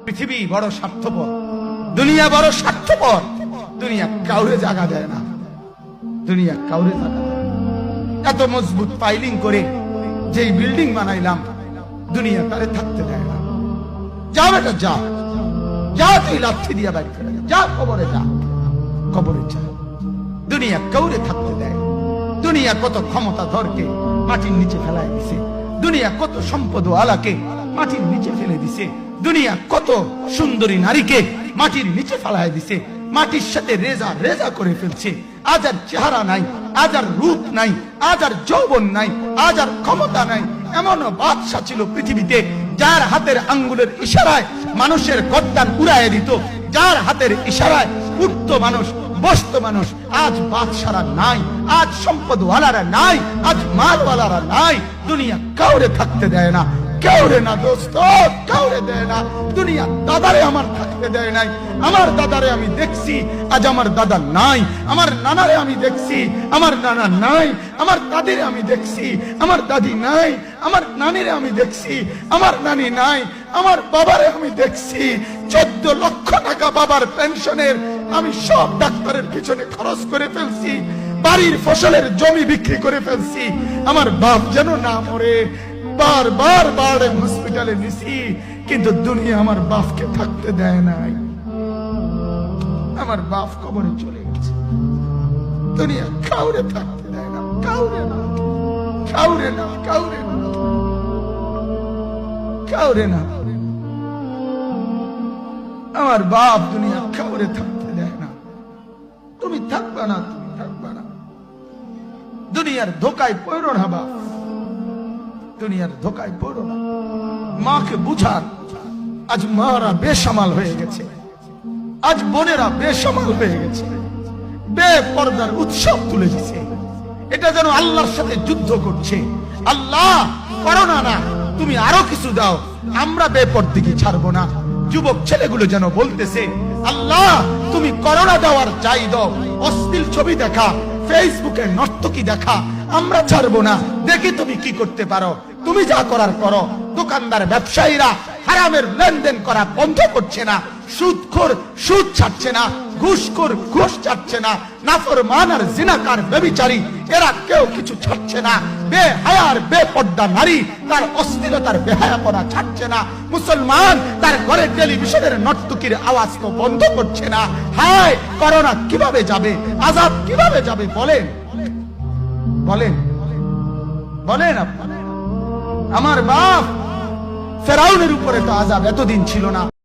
পৃথিবী বড় স্বার্থপর, দুনিয়া বড় স্বার্থপর। দুনিয়া কাউরে জায়গা দেয় না, দুনিয়া কাউরে জায়গা দেয় না। এত মজবুত পাইলিং করে যেই বিল্ডিং বানাইলাম, দুনিয়া তারে থাকতে দেয় না। যা বেটা যা, যা তুই লাথি দিয়া বাইর করে যা, কবরে যা, কবরে যা। দুনিয়া কাউরে থাকতে দেয়। দুনিয়া কত ক্ষমতা ধরকে মাটির নিচে ফেলায় দিছে, দুনিয়া কত সম্পদ আলাকে মাটির নিচে ফেলে দিছে, দুনিয়া কত সুন্দরী নারীকে মাটির নিচে ফেলায় দিছে, মাটির সাথে রেজা রেজা করে ফেলছে। আজ আর চেহারা নাই, আজ আর রূপ নাই, আজ আর যৌবন নাই, আজ আর ক্ষমতা নাই। এমন বাদশা ছিল পৃথিবীতে যার হাতের আঙ্গুলের ইশারায় মানুষের গর্দান উড়াইয়া দিত, যার হাতের ইশারায় উঠত মানুষ, বসত মানুষ। আজ বাদশারা নাই, আজ সম্পদওয়ালারা নাই, আজ মালওয়ালারা নাই। দুনিয়া কাউরে থাকতে দেয় না, কাউরে না দোস্ত, কাউরে দেয় না। দুনিয়া দাদারে আমার থাকতে দেয় নাই। আমার দাদারে আমি দেখছি, আজ আমার দাদা নাই। আমার নানারে আমি দেখছি, আমার নানা নাই। আমার দাদিরে আমি দেখছি, আমার দাদি নাই। আমার নানিরে আমি দেখছি, আমার নানি নাই। আমার বাবারে আমি দেখছি, 14 লক্ষ টাকা বাবার পেনশনের আমি সব ডাক্তারের পিছনে খরচ করে ফেলছি, বাড়ির ফসলের জমি বিক্রি করে ফেলছি। আমার বাপ যেন না মরে বারবার বারে হসপিটালে নিছি, কিন্তু দুনিয়া আমার বাপকে থাকতে দেয় নাই। আমার বাপ কবরে চলে গেছে। দুনিয়া কাউরে থাকতে দেয় না, কাউরে না, কাউরে না, কাউরে না, কাউরে না। আমার বাপ দুনিয়া কাউরে থাকতে দেয় না। তুমি থাকবা না, তুমি থাকবা না। দুনিয়ার ধোকায় পড়ো না বাপ, দুনিয়ার ধোকায় পড়ো না। মাকে বুঝান, আজ মারা বেসামাল হয়ে গেছে, আজ বোনেরা বেসামাল হয়ে গেছে, বেপরদার উৎসব তুলে দিছে। এটা যেন আল্লাহর সাথে যুদ্ধ করছে। আল্লাহ করোনা না, তুমি আরো কিছু দাও, আমরা বেপরদিকে ছাড়বো না। যুবক ছেলেগুলো যেন বলতেছে, আল্লাহ তুমি করোনা দেওয়ার চাই দাও, অশ্লীল ছবি দেখা, ফেসবুকে নর্তকী দেখা, আমরা ছাড়বো না। দেখি তুমি কি করতে পারো, তুমি যা করার করো। দোকানদার ব্যবসায়ীরা হারামের লেনদেন করা বন্ধ করছে না, সুদখোর সুদ ছাড়ছে না, ঘুষখোর ঘুষ ছাড়ছে না, নাফরমান আর জিনাকার ব্যভিচারী এরা কেউ কিছু ছাড়ছে না। বেহায়ার বেপর্দা নারী তার অশ্লীলতার বেহায়াপনা ছাড়ছে না। মুসলমান তার ঘরে টেলিভিশনের নর্তকীর আওয়াজ তো বন্ধ করছে না। হায় করোনা কিভাবে যাবে, আযাব কিভাবে যাবে বলেন, বলেন, বলেন আপনারা। আমার বাপ ফেরাউনের উপরে তো আযাব এতদিন ছিল না।